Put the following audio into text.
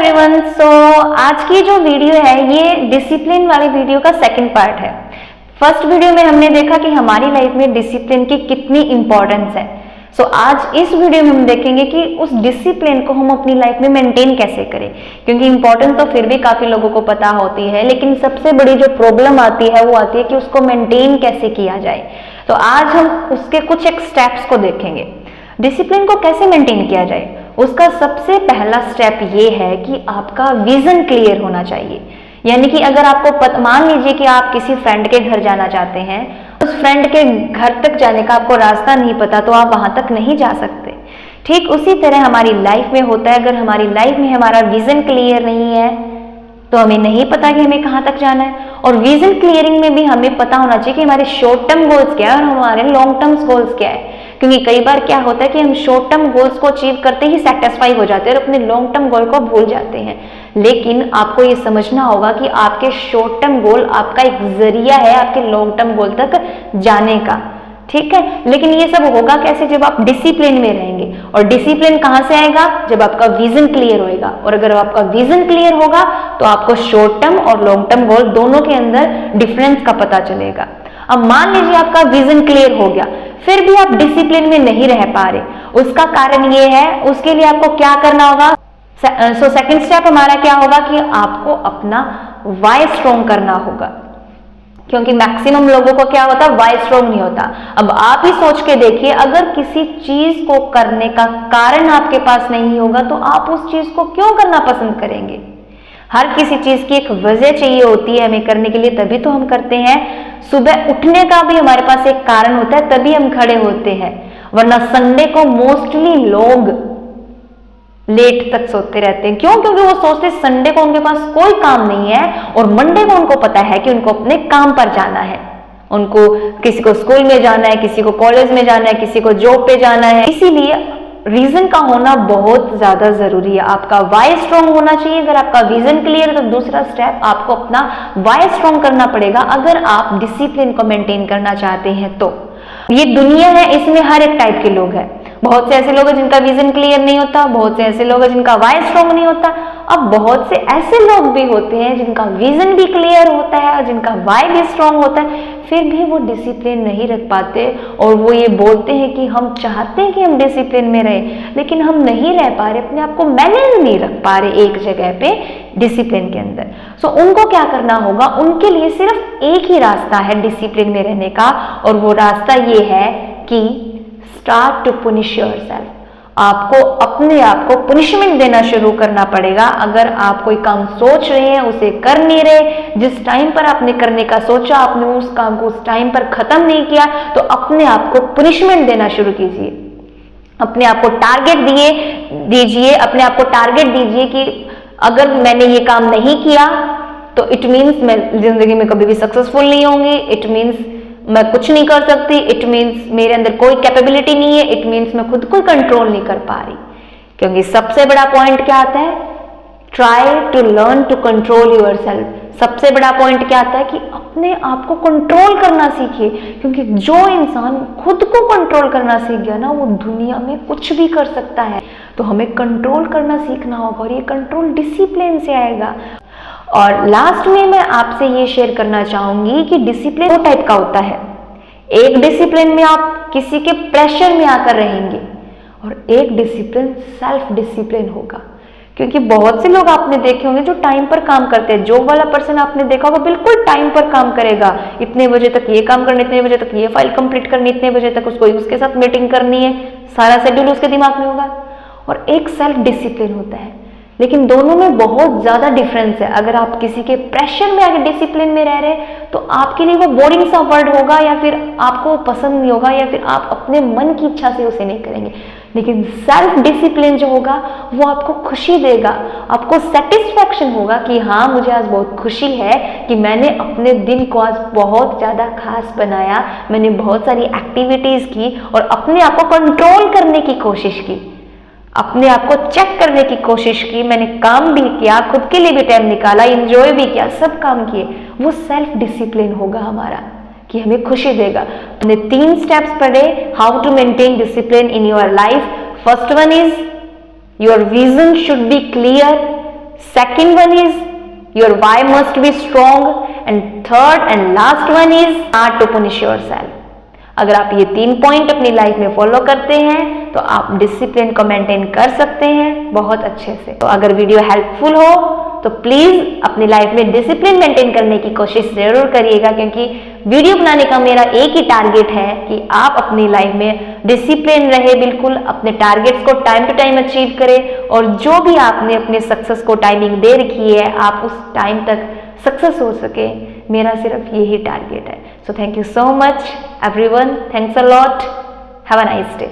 Everyone. आज की जो वीडियो है ये डिसिप्लिन वाली वीडियो का सेकंड पार्ट है। फर्स्ट वीडियो में हमने देखा कि हमारी लाइफ में डिसिप्लिन की कितनी इंपॉर्टेंस है। आज इस वीडियो में हम देखेंगे कि उस डिसिप्लिन को हम अपनी लाइफ में मेंटेन कैसे करें, क्योंकि इंपॉर्टेंस तो फिर भी काफी लोगों को पता होती है, लेकिन सबसे बड़ी जो प्रॉब्लम आती है वो आती है कि उसको मेंटेन कैसे किया जाए। तो आज हम उसके कुछ एक स्टेप्स को देखेंगे। डिसिप्लिन को कैसे मेंटेन किया जाए, उसका सबसे पहला स्टेप ये है कि आपका विजन क्लियर होना चाहिए। यानी कि अगर आपको मान लीजिए कि आप किसी फ्रेंड के घर जाना चाहते हैं, उस फ्रेंड के घर तक जाने का आपको रास्ता नहीं पता तो आप वहां तक नहीं जा सकते। ठीक उसी तरह हमारी लाइफ में होता है। अगर हमारी लाइफ में हमारा विजन क्लियर नहीं है तो हमें नहीं पता कि हमें कहाँ तक जाना है। और विजन क्लियरिंग में भी हमें पता होना चाहिए कि हमारे शॉर्ट टर्म गोल्स क्या है और हमारे लॉन्ग टर्म गोल्स क्या है। क्योंकि कई बार क्या होता है कि हम शॉर्ट टर्म गोल्स को अचीव करते ही सेटिस्फाई हो जाते हैं और अपने लॉन्ग टर्म गोल को भूल जाते हैं। लेकिन आपको ये समझना होगा कि आपके शॉर्ट टर्म गोल आपका एक जरिया है आपके लॉन्ग टर्म गोल तक जाने का। ठीक है, लेकिन ये सब होगा कैसे? जब आप डिसिप्लिन में रहेंगे। और डिसिप्लिन कहां से आएगा? जब आपका विजन क्लियर होएगा। और अगर आपका विजन क्लियर होगा तो आपको शॉर्ट टर्म और लॉन्ग टर्म गोल दोनों के अंदर डिफरेंस का पता चलेगा। अब मान लीजिए आपका विजन क्लियर हो गया, फिर भी आप डिसिप्लिन में नहीं रह पा रहे, उसका कारण ये है, उसके लिए आपको क्या करना होगा? सेकंड स्टेप हमारा क्या होगा कि आपको अपना वाई स्ट्रॉन्ग करना होगा। क्योंकि मैक्सिमम लोगों को क्या होता है, वाई स्ट्रॉन्ग नहीं होता। अब आप ही सोच के देखिए, अगर किसी चीज को करने का कारण आपके पास नहीं होगा तो आप उस चीज को क्यों करना पसंद करेंगे? हर किसी चीज की एक वजह चाहिए होती है हमें करने के लिए, तभी तो हम करते हैं। सुबह उठने का भी हमारे पास एक कारण होता है, तभी हम खड़े होते हैं। वरना संडे को मोस्टली लोग लेट तक सोते रहते हैं। क्यों? क्योंकि वो सोचते संडे को उनके पास कोई काम नहीं है और मंडे को उनको पता है कि उनको अपने काम पर जाना है। उनको किसी को स्कूल में जाना है, किसी को कॉलेज में जाना है, किसी को जॉब पे जाना है। इसीलिए रीजन का होना बहुत ज्यादा जरूरी है। आपका वाई स्ट्रॉन्ग होना चाहिए। अगर आपका विजन क्लियर है तो दूसरा स्टेप आपको अपना वाई स्ट्रॉन्ग करना पड़ेगा। अगर आप डिसिप्लिन को मेंटेन करना चाहते हैं तो ये दुनिया है, इसमें हर एक टाइप के लोग हैं। बहुत से ऐसे लोग हैं जिनका विजन क्लियर नहीं होता, बहुत से ऐसे लोग हैं जिनका वाई स्ट्रॉन्ग नहीं होता। अब बहुत से ऐसे लोग भी होते हैं जिनका विजन भी क्लियर होता है और जिनका वाई भी स्ट्रॉन्ग होता है, फिर भी वो डिसिप्लिन नहीं रख पाते और वो ये बोलते हैं कि हम चाहते हैं कि हम डिसिप्लिन में रहे, लेकिन हम नहीं रह पा रहे, अपने आप को मैनेज नहीं रख पा रहे एक जगह पे डिसिप्लिन के अंदर। उनको क्या करना होगा? उनके लिए सिर्फ एक ही रास्ता है डिसिप्लिन में रहने का, और वो रास्ता ये है कि स्टार्ट टू पुनिश योरसेल्फ। आपको अपने आप को पनिशमेंट देना शुरू करना पड़ेगा। अगर आप कोई काम सोच रहे हैं उसे कर नहीं रहे, जिस टाइम पर आपने करने का सोचा आपने उस काम को उस टाइम पर खत्म नहीं किया, तो अपने आप को पनिशमेंट देना शुरू कीजिए। अपने आप को टारगेट दीजिए, अपने आप को टारगेट दीजिए कि अगर मैंने ये काम नहीं किया तो इट मीन्स मैं जिंदगी में कभी भी सक्सेसफुल नहीं होंगी, इट मीन्स मैं कुछ नहीं कर सकती, इट मीन्स मेरे अंदर कोई कैपेबिलिटी नहीं है, इट मीन्स मैं खुद को कंट्रोल नहीं कर पा रही। क्योंकि सबसे बड़ा पॉइंट क्या आता है? Try to learn to control yourself. सबसे बड़ा पॉइंट क्या आता है कि अपने आप को कंट्रोल करना सीखिए। क्योंकि जो इंसान खुद को कंट्रोल करना सीख गया ना, वो दुनिया में कुछ भी कर सकता है। तो हमें कंट्रोल करना सीखना होगा और ये कंट्रोल डिसिप्लिन से आएगा। और लास्ट में मैं आपसे ये शेयर करना चाहूंगी कि डिसिप्लिन दो टाइप का होता है। एक डिसिप्लिन में आप किसी के प्रेशर में आकर रहेंगे और एक डिसिप्लिन सेल्फ डिसिप्लिन होगा। क्योंकि बहुत से लोग आपने देखे होंगे जो टाइम पर काम करते हैं। जॉब वाला पर्सन आपने देखा होगा बिल्कुल टाइम पर काम करेगा, इतने बजे तक ये काम करना, इतने बजे तक ये फाइल कंप्लीट करनी, इतने बजे तक उसको उसके साथ मीटिंग करनी है, सारा शेड्यूल उसके दिमाग में होगा। और एक सेल्फ डिसिप्लिन होता है, लेकिन दोनों में बहुत ज्यादा डिफरेंस है। अगर आप किसी के प्रेशर में आगे डिसिप्लिन में रह रहे हैं तो आपके लिए वो बोरिंग सा वर्ड होगा, या फिर आपको पसंद नहीं होगा, या फिर आप अपने मन की इच्छा से उसे नहीं करेंगे। लेकिन सेल्फ डिसिप्लिन जो होगा वो आपको खुशी देगा, आपको सेटिस्फैक्शन होगा कि हाँ, मुझे आज बहुत खुशी है कि मैंने अपने दिन को आज बहुत ज्यादा खास बनाया, मैंने बहुत सारी एक्टिविटीज की और अपने आप को कंट्रोल करने की कोशिश की, अपने आप को चेक करने की कोशिश की, मैंने काम भी किया, खुद के लिए भी टाइम निकाला, एंजॉय भी किया, सब काम किए। वो सेल्फ डिसिप्लिन होगा हमारा कि हमें खुशी देगा। हमने 3 स्टेप्स पढ़े how to maintain discipline in your life. First one is your vision should be clear, second one is your why must be strong, and third and last one is art to punish yourself. अगर आप ये 3 point अपनी life में follow करते हैं तो आप discipline को मेंटेन कर सकते हैं बहुत अच्छे से। तो अगर वीडियो हेल्पफुल हो तो प्लीज अपनी लाइफ में डिसिप्लिन मेंटेन करने की कोशिश जरूर करिएगा, क्योंकि वीडियो बनाने का मेरा एक ही टारगेट है कि आप अपनी लाइफ में डिसिप्लिन रहे, बिल्कुल अपने टारगेट्स को टाइम टू टाइम अचीव करें, और जो भी आपने अपने सक्सेस को टाइमिंग दे रखी है आप उस टाइम तक सक्सेस हो सके। मेरा सिर्फ यही टारगेट है। So thank you so much everyone, thanks a lot, have a nice day.